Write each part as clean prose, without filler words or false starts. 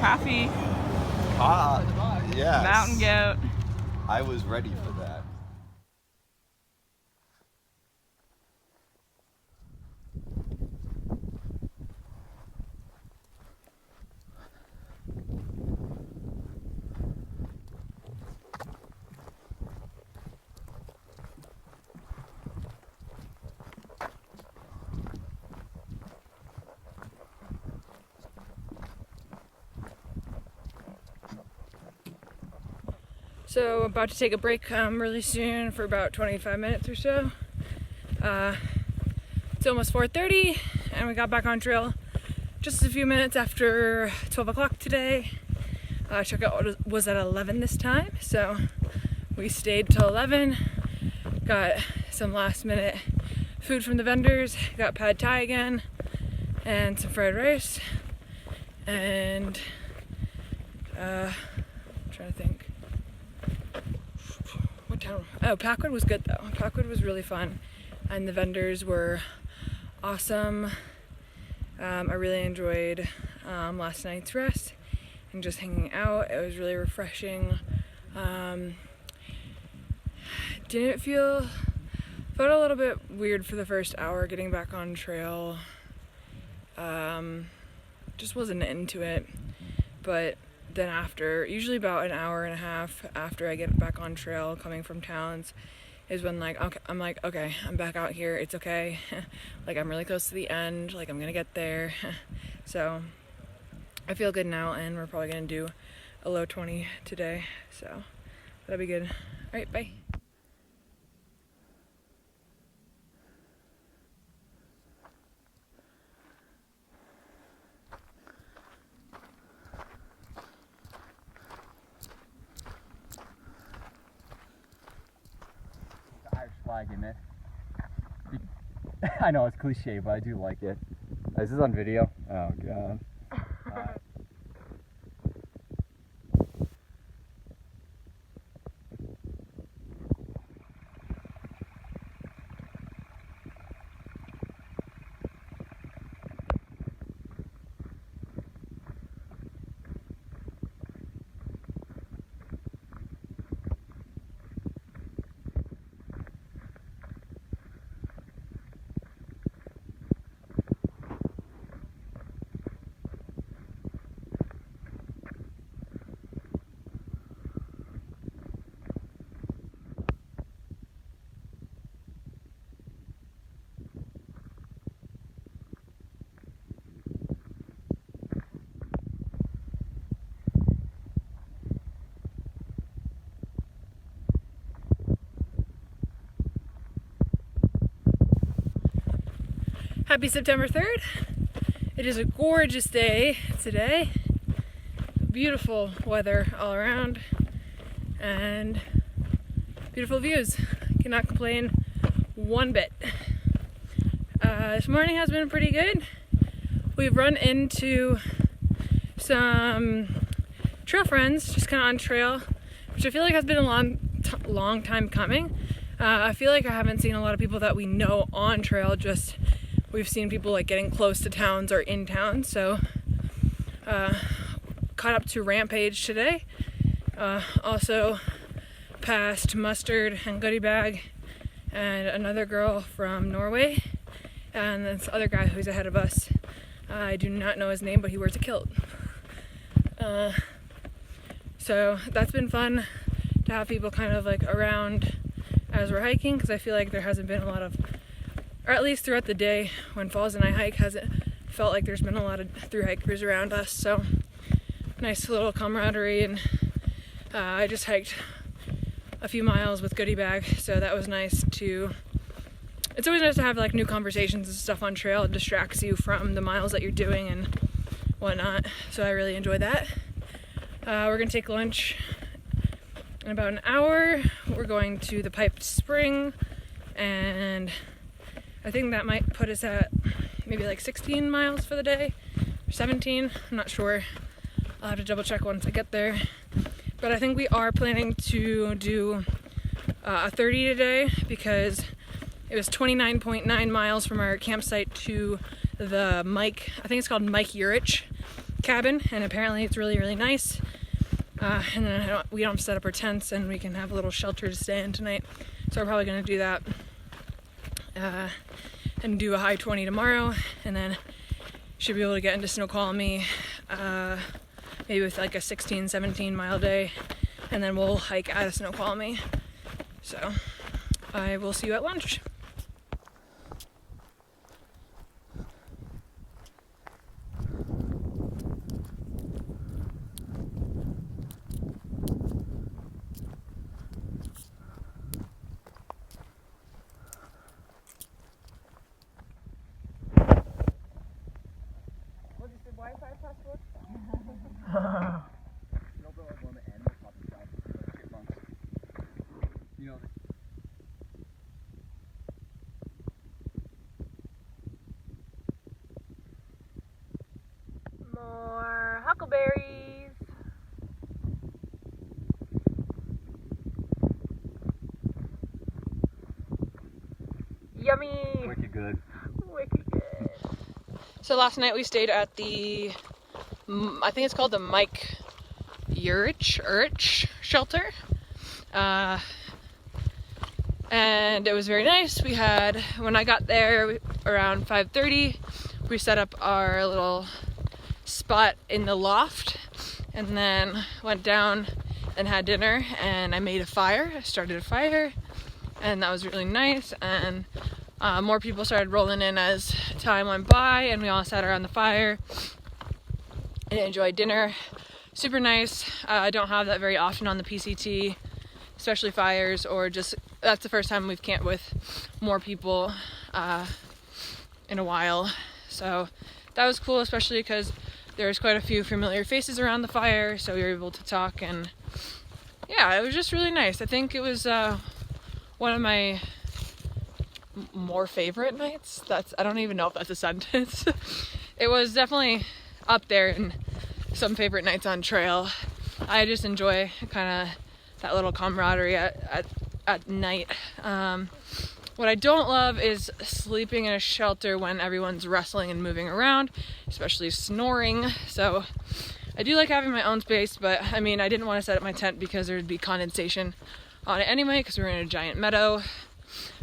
Coffee. Yes. Mountain goat. I was ready for that. So about to take a break really soon for about 25 minutes or so. It's almost 4:30 and we got back on trail just a few minutes after 12 o'clock today. Checkout was at 11 this time, so we stayed till 11. Got some last minute food from the vendors. Got pad thai again and some fried rice. And I'm trying to think. What town? Oh, Packwood was good though. Packwood was really fun and the vendors were awesome. I really enjoyed last night's rest and just hanging out. It was really refreshing. Felt a little bit weird for the first hour getting back on trail. Just wasn't into it. But then after, usually about an hour and a half after I get back on trail coming from towns, is when I'm like, okay, I'm back out here, it's okay. Like I'm really close to the end, like I'm gonna get there. So I feel good now and we're probably gonna do a low 20 today. So that'll be good. All right, bye. Flag in it. I know it's cliche, but I do like it. Is this on video? Oh god. Happy September 3rd. It is a gorgeous day today. Beautiful weather all around and beautiful views. Cannot complain one bit. This morning has been pretty good. We've run into some trail friends just kind of on trail, which I feel like has been a long time coming. I feel like I haven't seen a lot of people that we know on trail, just we've seen people like getting close to towns or in town. So caught up to Rampage today. Also passed Mustard and Goodie Bag and another girl from Norway and this other guy who's ahead of us. I do not know his name, but he wears a kilt. So that's been fun to have people kind of like around as we're hiking, because I feel like there hasn't been a lot of, or at least throughout the day when Falls and I hike, hasn't felt like there's been a lot of through hikers around us. So nice little camaraderie. And I just hiked a few miles with Goodie Bag, so that was nice to, it's always nice to have like new conversations and stuff on trail. It distracts you from the miles that you're doing and whatnot, so I really enjoyed that. We're gonna take lunch in about an hour. We're going to the Piped Spring, and I think that might put us at maybe like 16 miles for the day, or 17, I'm not sure. I'll have to double check once I get there. But I think we are planning to do a 30 today, because it was 29.9 miles from our campsite to the Mike, I think it's called Mike Urich, cabin, and apparently it's really, really nice. And then we don't have to set up our tents, and we can have a little shelter to stay in tonight. So we're probably going to do that and do a high 20 tomorrow, and then should be able to get into Snoqualmie maybe with like a 16-17 mile day, and then we'll hike out of Snoqualmie. So I will see you at lunch. What is the Wi-Fi password? You know the one on the end of puppy shop, the chipmunks. You know. More huckleberries. Yummy. Wicked good. Wicked good. So last night we stayed at the, I think it's called the Mike Urich shelter. And it was very nice. We had, when I got there around 5:30, we set up our little spot in the loft and then went down and had dinner, and I made a fire. I started a fire, and that was really nice. And more people started rolling in as time went by, and we all sat around the fire and enjoyed dinner. Super nice. I don't have that very often on the PCT, especially fires, or just that's the first time we've camped with more people in a while. So that was cool, especially because there's quite a few familiar faces around the fire, so we were able to talk, and yeah, it was just really nice. I think it was one of my more favorite nights. I don't even know if that's a sentence. It was definitely up there in some favorite nights on trail. I just enjoy kind of that little camaraderie at night. What I don't love is sleeping in a shelter when everyone's wrestling and moving around, especially snoring. So I do like having my own space, but I mean, I didn't want to set up my tent because there'd be condensation on it anyway, because we're in a giant meadow.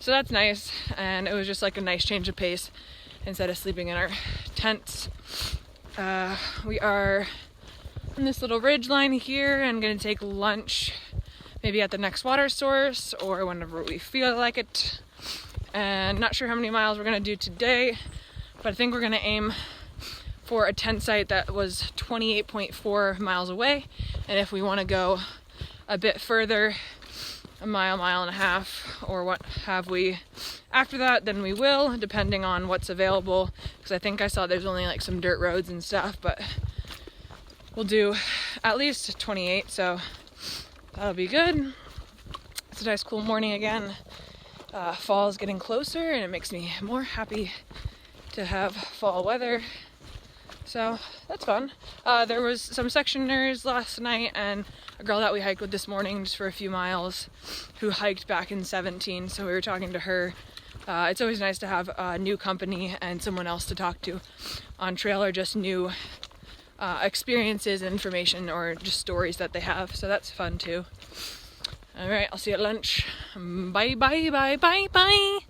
So that's nice, and it was just like a nice change of pace instead of sleeping in our tents. We are on this little ridge line here. I'm gonna take lunch maybe at the next water source or whenever we feel like it. And not sure how many miles we're gonna do today, but I think we're gonna aim for a tent site that was 28.4 miles away. And if we wanna go a bit further, a mile and a half, or what have we after that, then we will, depending on what's available. Because I think I saw there's only like some dirt roads and stuff, but we'll do at least 28, so that'll be good. It's a nice cool morning again. Fall is getting closer, and it makes me more happy to have fall weather. So that's fun. There was some sectioners last night, and a girl that we hiked with this morning just for a few miles who hiked back in 17, so we were talking to her. It's always nice to have a new company and someone else to talk to on trail, or just new experiences, information, or just stories that they have. So that's fun too. All right, I'll see you at lunch. Bye, bye, bye, bye, bye.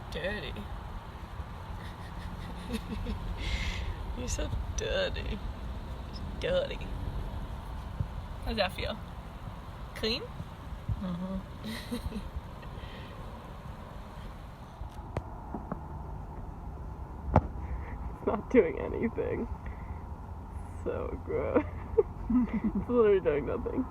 Dirty. You're so dirty. Dirty. How's that feel? Clean? Mm-hmm. It's not doing anything. So gross. It's literally doing nothing.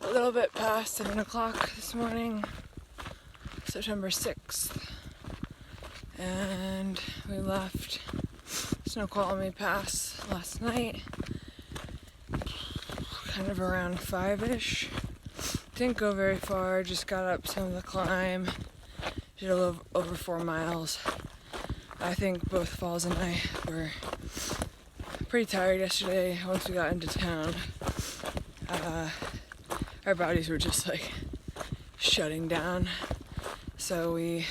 A little bit past 7 o'clock this morning, September 6th, and we left Snoqualmie Pass last night, kind of around 5-ish. Didn't go very far, just got up some of the climb, did a little over 4 miles. I think both Falls and I were pretty tired yesterday once we got into town. Our bodies were just like shutting down, so we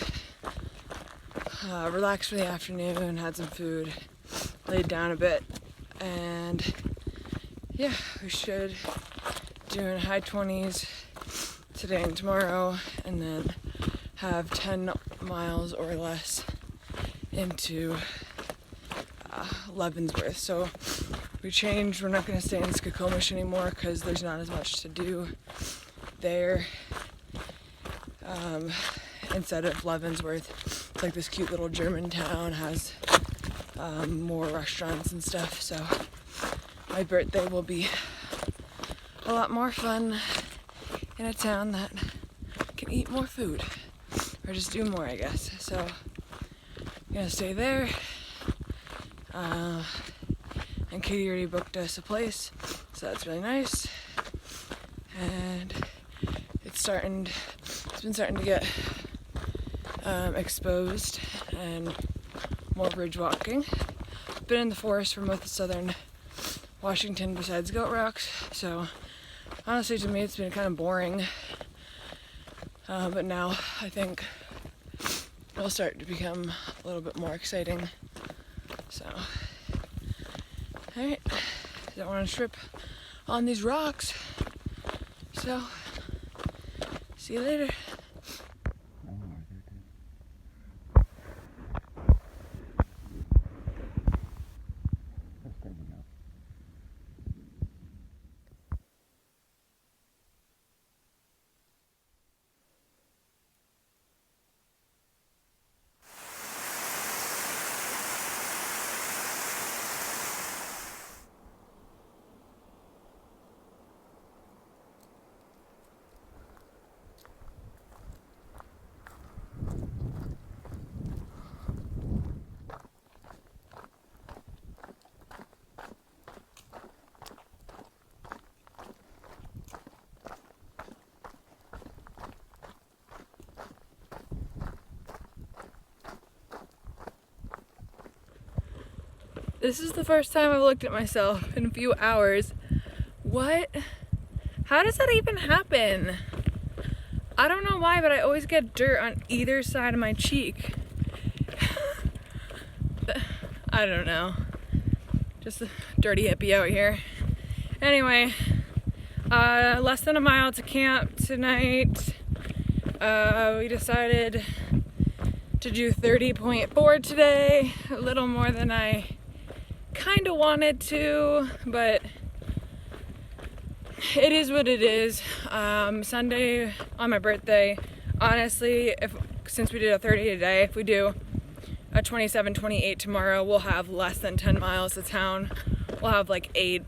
relaxed for the afternoon, had some food, laid down a bit, and yeah, we should do in high 20s today and tomorrow, and then have 10 miles or less into Leavenworth. So we changed, we're not going to stay in Skokomish anymore because there's not as much to do there. Instead of Leavenworth, it's like this cute little German town, has more restaurants and stuff, so my birthday will be a lot more fun in a town that can eat more food, or just do more, I guess. So I'm gonna stay there. And Katie already booked us a place, so that's really nice. And it's been starting to get exposed and more bridge walking. Been in the forest for most of southern Washington besides Goat Rocks, so honestly to me it's been kind of boring. But now I think it'll start to become a little bit more exciting. So, alright, don't want to trip on these rocks, so see you later. This is the first time I've looked at myself in a few hours. What? How does that even happen? I don't know why, but I always get dirt on either side of my cheek. I don't know. Just a dirty hippie out here. Anyway, less than a mile to camp tonight. We decided to do 30.4 today. A little more than I kind of wanted to, but it is what it is. Sunday on my birthday, honestly, since we did a 30 today, if we do a 27, 28 tomorrow, we'll have less than 10 miles to town. We'll have like 8.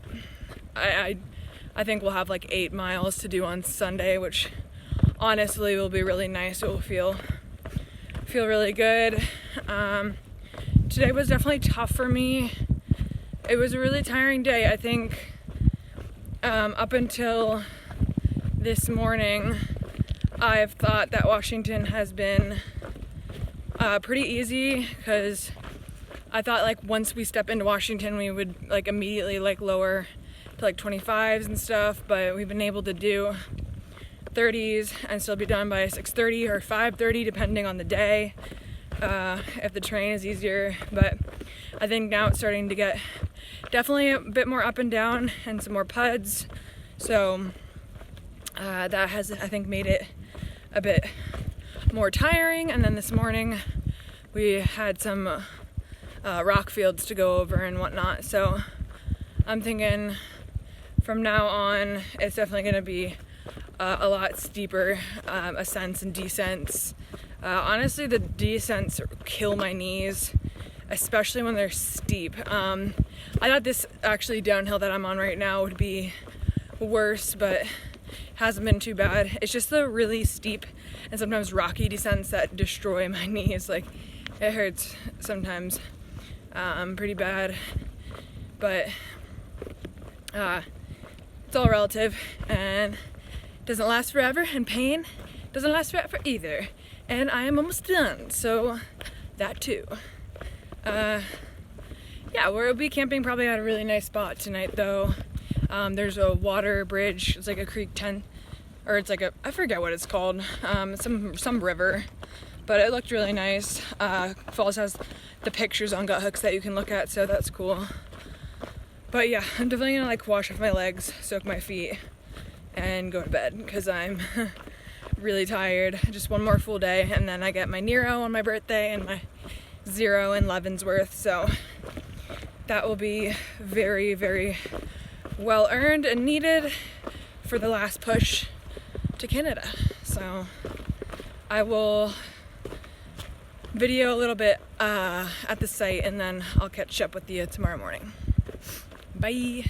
I think we'll have like 8 miles to do on Sunday, which honestly will be really nice. It will feel really good. Today was definitely tough for me. It was a really tiring day. I think up until this morning, I've thought that Washington has been pretty easy, because I thought like once we step into Washington we would like immediately like lower to like 25s and stuff, but we've been able to do 30s and still be done by 6:30 or 5:30 depending on the day. if the terrain is easier, but I think now it's starting to get definitely a bit more up and down and some more puds, so that has, I think, made it a bit more tiring. And then this morning we had some rock fields to go over and whatnot, so I'm thinking from now on it's definitely going to be a lot steeper ascents and descents. Honestly, the descents kill my knees, especially when they're steep. I thought this actually downhill that I'm on right now would be worse, but hasn't been too bad. It's just the really steep and sometimes rocky descents that destroy my knees. Like, it hurts sometimes pretty bad, but it's all relative and doesn't last forever, and pain doesn't last forever either. And I am almost done, so that too. Yeah, we'll be camping probably at a really nice spot tonight though. There's a water bridge, it's like a creek 10, or it's like a, I forget what it's called, some river, but it looked really nice. Falls has the pictures on gut hooks that you can look at, so that's cool. But yeah, I'm definitely gonna like wash off my legs, soak my feet, and go to bed because I'm really tired. Just one more full day, and then I get my Nero on my birthday and my 0 in Leavenworth, so that will be very, very well earned and needed for the last push to Canada. So I will video a little bit at the site, and then I'll catch up with you tomorrow morning. Bye.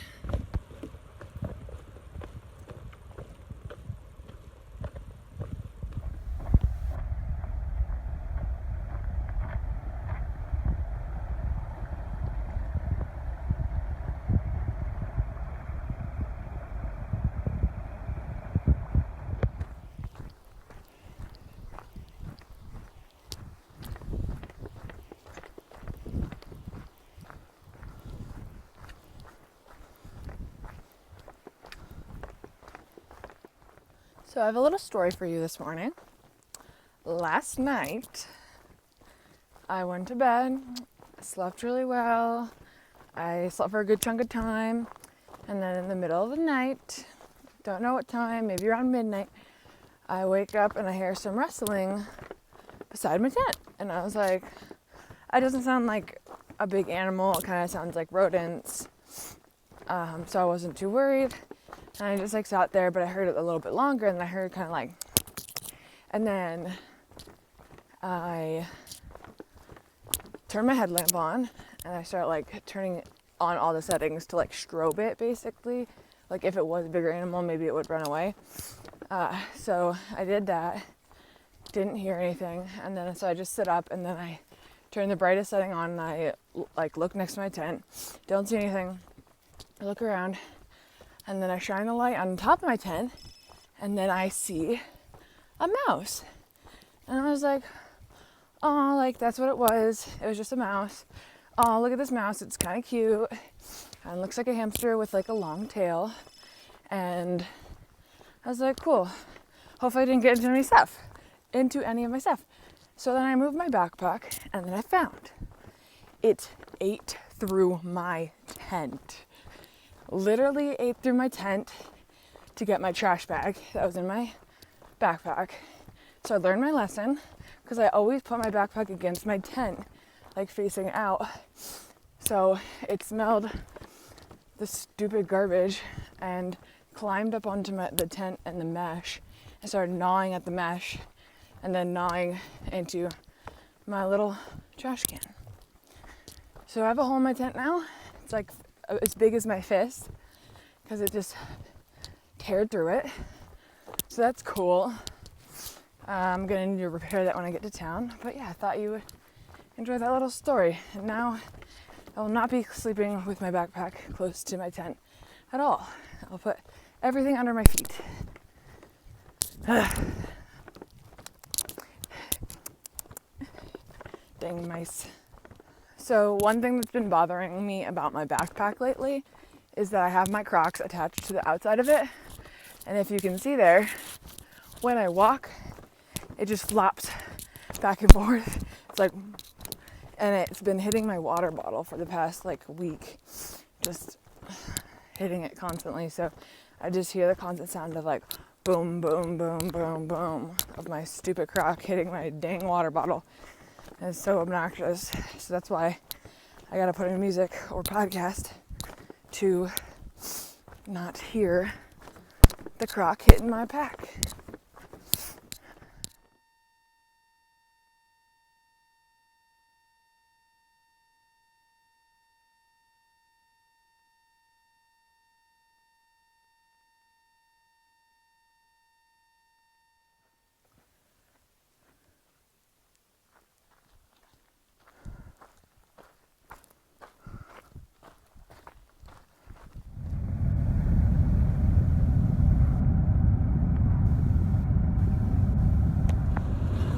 So I have a little story for you this morning. Last night, I went to bed, slept really well. I slept for a good chunk of time, and then in the middle of the night, don't know what time, maybe around midnight, I wake up and I hear some rustling beside my tent. And I was like, it doesn't sound like a big animal, it kind of sounds like rodents. So I wasn't too worried. And I just like sat there, but I heard it a little bit longer, and I heard kind of like, and then I turned my headlamp on, and I started like turning on all the settings to like strobe it, basically. Like if it was a bigger animal, maybe it would run away. So I did that, didn't hear anything, and then so I just sit up, and then I turned the brightest setting on, and I like look next to my tent, don't see anything. I look around, and then I shine the light on top of my tent, and then I see a mouse. And I was like, oh, like that's what it was. It was just a mouse. Oh, look at this mouse. It's kind of cute. And it looks like a hamster with like a long tail. And I was like, cool. Hopefully I didn't get into any of my stuff. So then I moved my backpack, and then I found it ate through my tent. Literally ate through my tent to get my trash bag that was in my backpack. So I learned my lesson, because I always put my backpack against my tent, like facing out. So it smelled the stupid garbage and climbed up onto the tent and the mesh and started gnawing at the mesh, and then gnawing into my little trash can. So I have a hole in my tent now. It's like as big as my fist, because it just teared through it. So that's cool. I'm gonna need to repair that when I get to town. But yeah, I thought you would enjoy that little story. And now I will not be sleeping with my backpack close to my tent at all. I'll put everything under my feet. Dang mice. So one thing that's been bothering me about my backpack lately is that I have my Crocs attached to the outside of it. And if you can see there, when I walk, it just flops back and forth It's like, and it's been hitting my water bottle for the past like week, just hitting it constantly. So I just hear the constant sound of like boom, boom, boom, boom, boom of my stupid crock hitting my dang water bottle. And it's so obnoxious. So that's why I gotta put in music or podcast to not hear the crock hitting my pack.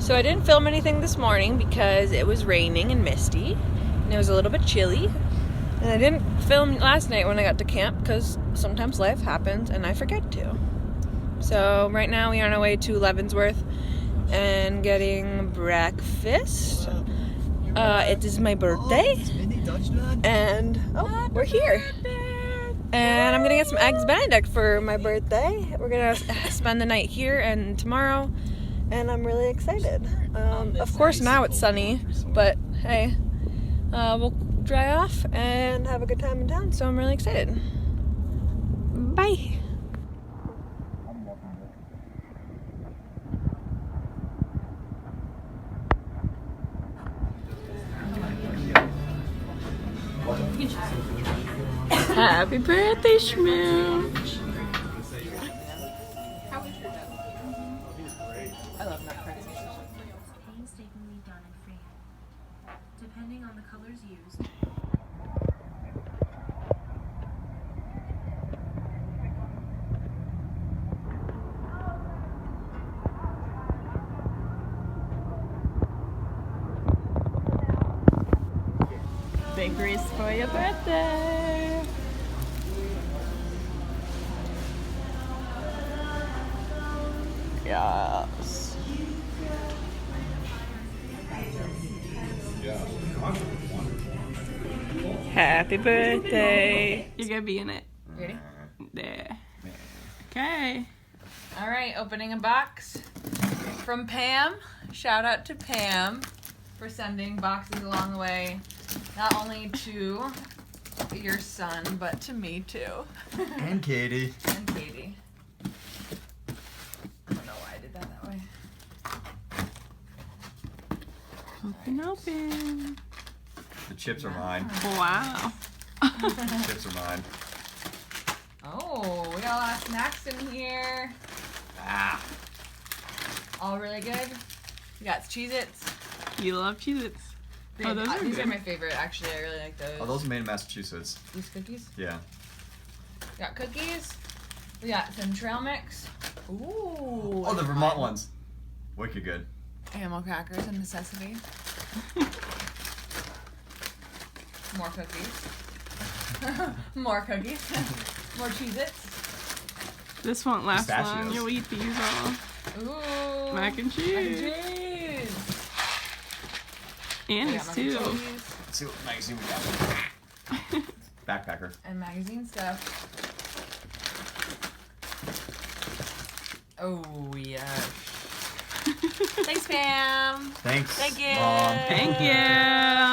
So I didn't film anything this morning because it was raining and misty and it was a little bit chilly. And I didn't film last night when I got to camp because sometimes life happens and I forget to. So right now we are on our way to Leavenworth and getting breakfast. It is my birthday and we're here. And I'm gonna get some eggs Benedict for my birthday. We're gonna spend the night here and tomorrow. And I'm really excited. Of course, now it's sunny, but hey, we'll dry off and have a good time in town, so I'm really excited. Bye. Happy birthday, Schmooch. I love nut crackers. Painstakingly done in freehand, depending on the colors used. Big race for your birthday. Yes. Happy birthday. You're gonna be in it. Ready? There. Okay. All right, opening a box from Pam. Shout out to Pam for sending boxes along the way, not only to your son, but to me too. And Katie. And Katie. I don't know why I did that way. Open. The chips are mine. Wow. The chips are mine. Oh, we got a lot of snacks in here. Ah. All really good. We got Cheez-Its. You love Cheez-Its. Oh, those are These good. are my favorite, actually. I really like those. Oh, those are made in Massachusetts. These cookies. Yeah. We got cookies. We got some trail mix. Ooh. Oh, the Vermont ones. Wicked good. Animal crackers, a necessity. More cookies. More cookies. More Cheez-Its. This won't last long. Pistachios. You'll eat these all. Ooh. Mac and cheese. Mac and cheese. Annie's We got mac and too. cheese Let's see what magazine we got. Backpacker. and magazine stuff. Oh, yes. Thanks, Pam. Thanks. Thank you. Mom. Thank you.